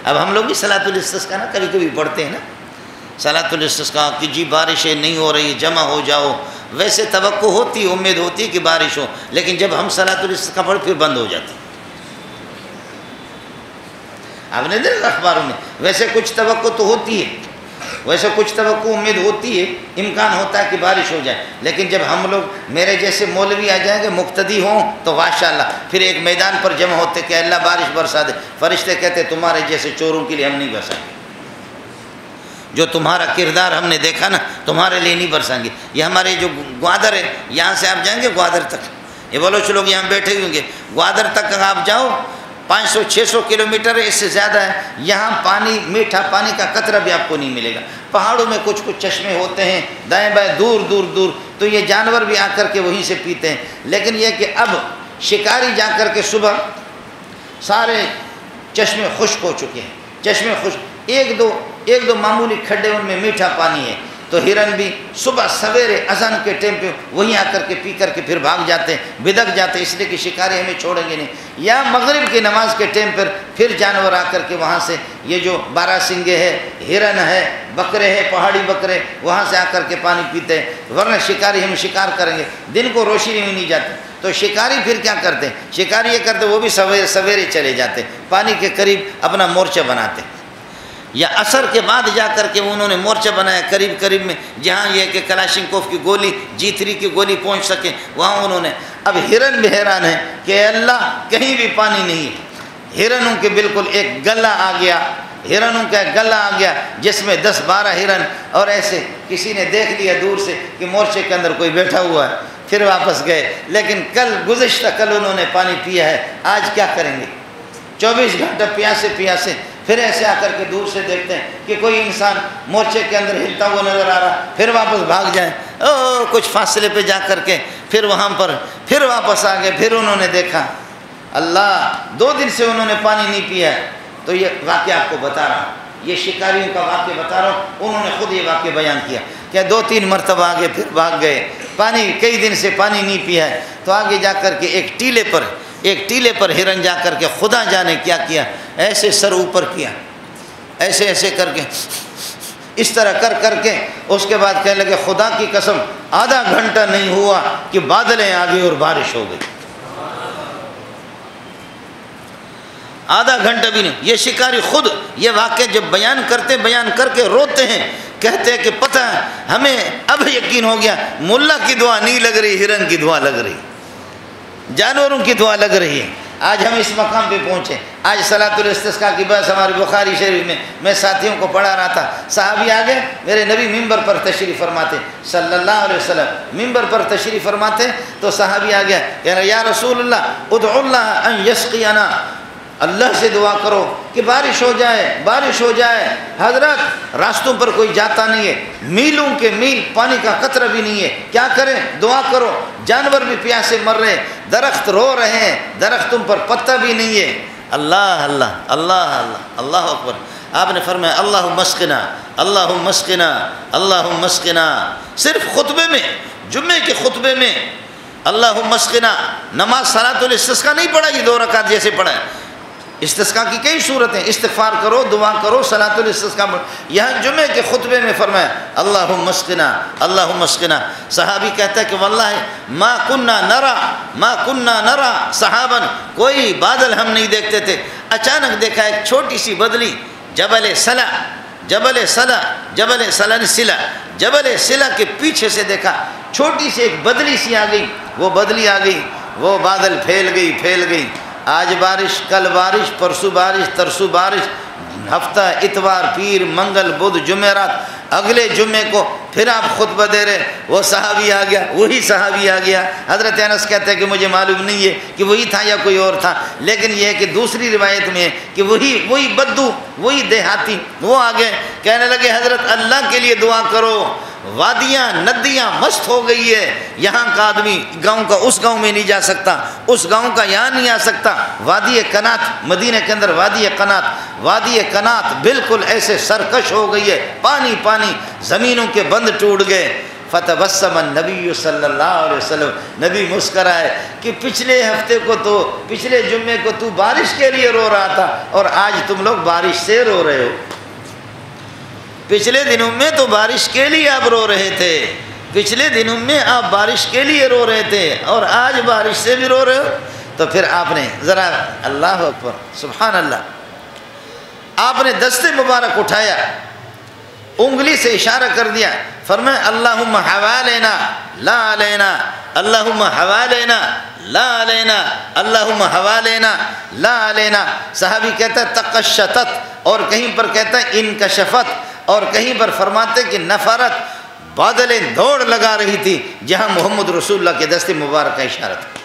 اب ہم لوگ بھی صلاۃ الاستسقاء نا کبھی کبھی پڑھتے ہیں نا، صلاۃ الاستسقاء کہ جی بارشیں نہیں ہو رہی جمع ہو جاؤ، ویسے توقع ہوتی امید ہوتی ہے کہ بارش ہو، لیکن جب ہم صلاۃ الاستسقاء پڑھ پھر بند ہو جاتی۔ آپ نے دیکھا اخباروں میں، ویسے کچھ توقع تو ہوتی ہے، ویسے کچھ توقع امید ہوتی ہے، امکان ہوتا ہے کہ بارش ہو جائے، لیکن جب ہم لوگ میرے جیسے مولوی آ جائیں گے مقتدی ہوں تو ماشاءاللہ پھر ایک میدان پر جمع ہوتے کہ اللہ بارش برسا دے، فرشتے کہتے تمہارے جیسے چوروں کے لیے ہم نہیں برسائیں گے، جو تمہارا کردار ہم نے دیکھا نا تمہارے لیے نہیں برسائیں گے۔ یہ ہمارے جو گوادر ہے، یہاں سے آپ جائیں گے گوادر تک، یہ بلوچ لوگ یہاں بیٹھے ہوئے ہوں گے، گوادر تک آپ جاؤ 500-600 کلومیٹر ہے، اس سے زیادہ ہے، یہاں پانی میٹھا پانی کا قطرہ بھی آپ کو نہیں ملے گا۔ پہاڑوں میں کچھ کچھ چشمے ہوتے ہیں دائیں بائیں دور دور دور، تو یہ جانور بھی آ کر کے وہیں سے پیتے ہیں، لیکن یہ کہ اب شکاری جا کر کے صبح سارے چشمے خشک ہو چکے ہیں، چشمے خشک، ایک دو معمولی کھڈے ان میں میٹھا پانی ہے، تو ہرن بھی صبح سویرے اذان کے ٹائم پہ وہیں آ کر کے پی کر کے پھر بھاگ جاتے ہیں، بدک جاتے ہیں، اس لیے کہ شکاری ہمیں چھوڑیں گے نہیں۔ یا مغرب کی نماز کے ٹائم پر پھر جانور آ کر کے وہاں سے یہ جو بارہ سنگے ہے، ہرن ہے، بکرے ہیں، پہاڑی بکرے، وہاں سے آ کر کے پانی پیتے ہیں، ورنہ شکاری ہم شکار کریں گے، دن کو روشنی میں نہیں جاتے۔ تو شکاری پھر کیا کرتے ہیں؟ شکاری یہ کرتے وہ بھی سویرے چلے جاتے، پانی کے قریب اپنا مورچہ بناتے، یا عصر کے بعد جا کر کے انہوں نے مورچہ بنایا قریب میں، جہاں یہ کہ کلاشنکوف کی گولی G3 کی گولی پہنچ سکے، وہاں انہوں نے۔ اب ہرن بھی حیران ہے کہ اللہ کہیں بھی پانی نہیں ہے، ہرنوں کے بالکل ایک گلہ آ گیا، ہرنوں کا ایک گلہ آ گیا جس میں 10-12 ہرن، اور ایسے کسی نے دیکھ لیا دور سے کہ مورچے کے اندر کوئی بیٹھا ہوا ہے، پھر واپس گئے۔ لیکن گزشتہ کل انہوں نے پانی پیا ہے، آج کیا کریں گے؟ 24 گھنٹہ پیاسے پھر ایسے آ کر کے دور سے دیکھتے ہیں کہ کوئی انسان مورچے کے اندر ہلتا ہوا نظر آ رہا، پھر واپس بھاگ جائیں، کچھ فاصلے پہ جا کر کے پھر وہاں پر پھر واپس آ گئے، پھر انہوں نے دیکھا اللہ 2 دن سے انہوں نے پانی نہیں پیا ہے۔ تو یہ واقعہ آپ کو بتا رہا ہوں، یہ شکاریوں کا واقعہ بتا رہا ہوں، انہوں نے خود یہ واقعہ بیان کیا کہ 2-3 مرتبہ آگے پھر بھاگ گئے، پانی کئی دن سے پانی نہیں پیا ہے۔ تو آگے جا کر کے ایک ٹیلے پر ہرن جا کر کے خدا جانے کیا کیا، ایسے سر اوپر کیا، ایسے کر کے، اس طرح کر کے اس کے بعد کہنے لگے خدا کی قسم آدھا گھنٹہ نہیں ہوا کہ بادلیں آ گئی اور بارش ہو گئی، آدھا گھنٹہ بھی نہیں۔ یہ شکاری خود یہ واقعہ جب بیان کر کے روتے ہیں، کہتے ہیں کہ پتہ ہے ہمیں اب یقین ہو گیا، ملا کی دعا نہیں لگ رہی، ہرن کی دعا لگ رہی، جانوروں کی دعا لگ رہی ہے۔ آج ہم اس مقام پہ پہنچے، آج صلاۃ الاستسقاء کی بحث ہماری بخاری شریف میں ساتھیوں کو پڑھا رہا تھا، صحابی آگے میرے نبی ممبر پر تشریف فرماتے صلی اللہ علیہ وسلم، ممبر پر تشریف فرماتے تو صحابی آ گیا کہہ رہا یا رسول اللہ ادعو اللہ ان یسقینا، اللہ سے دعا کرو کہ بارش ہو جائے۔ حضرت راستوں پر کوئی جاتا نہیں ہے، میلوں کے میل پانی کا قطرہ بھی نہیں ہے، کیا کریں؟ دعا کرو، جانور بھی پیاسے مر رہے ہیں، درخت رو رہے ہیں، درختوں پر پتہ بھی نہیں ہے۔ اللہ اللہ اللہ اللہ اللہ اکبر۔ آپ نے فرمایا اللہم اسقنا اللہم اسقنا اللہم اسقنا، صرف خطبے میں، جمعے کے خطبے میں اللہم اسقنا، نماز صلاۃ الاستسقاء نہیں پڑھا، یہ 2 رکعت جیسے پڑھا ہے۔ استسقاء کی کئی صورتیں، استغفار کرو، دعا کرو، صلاۃ الاستسقاء، یہاں جمعے کے خطبے میں فرمایا اللہم اسقنا اللہم اسقنا۔ صحابی کہتا ہے کہ واللہ ما کننا نرا صحابا، کوئی بادل ہم نہیں دیکھتے تھے، اچانک دیکھا ایک چھوٹی سی بدلی جبل سلا کے پیچھے سے دیکھا چھوٹی سی ایک بدلی سی آ گئی، وہ بدلی آ گئی، وہ بادل پھیل گئی، آج بارش، کل بارش، پرسوں بارش، ترسوں بارش، ہفتہ اتوار پیر منگل بدھ جمعرات، اگلے جمعے کو پھر آپ خطبہ دے رہے، وہ صحابی آ گیا، وہی صحابی آ گیا۔ حضرت انس کہتے ہیں کہ مجھے معلوم نہیں ہے کہ وہی تھا یا کوئی اور تھا، لیکن یہ ہے کہ دوسری روایت میں ہے کہ وہی بدو، وہی دیہاتی، وہ آ گئے، کہنے لگے حضرت اللہ کے لیے دعا کرو، وادیاں ندیاں مست ہو گئی ہے، یہاں کا آدمی گاؤں کا اس گاؤں میں نہیں جا سکتا، اس گاؤں کا یہاں نہیں آ سکتا۔ وادی قنات، مدینہ کے اندر وادی قنات بالکل ایسے سرکش ہو گئی ہے، پانی زمینوں کے بند ٹوٹ گئے، فتبسم النبی صلی اللہ علیہ وسلم، نبی مسکرائے کہ پچھلے ہفتے کو تو، پچھلے جمعے کو تو بارش کے لیے رو رہا تھا اور آج تم لوگ بارش سے رو رہے ہو۔ پچھلے دنوں میں تو بارش کے لیے آپ رو رہے تھے، پچھلے دنوں میں آپ بارش کے لیے رو رہے تھے اور آج بارش سے بھی رو رہے ہو۔ تو پھر آپ نے ذرا، اللہ اکبر سبحان اللہ، آپ نے دست مبارک اٹھایا، انگلی سے اشارہ کر دیا، فرمایا اللہم حوالینا لا علینا، اللہم حوالینا لا علینا، اللہم حوالینا لا علینا۔ صحابی کہتا ہے تقشتت، اور کہیں پر کہتا ہے انکشفت، اور کہیں پر فرماتے کہ نفرت، بادلیں دوڑ لگا رہی تھی جہاں محمد رسول اللہ کے دست مبارک کا اشارہ تھا۔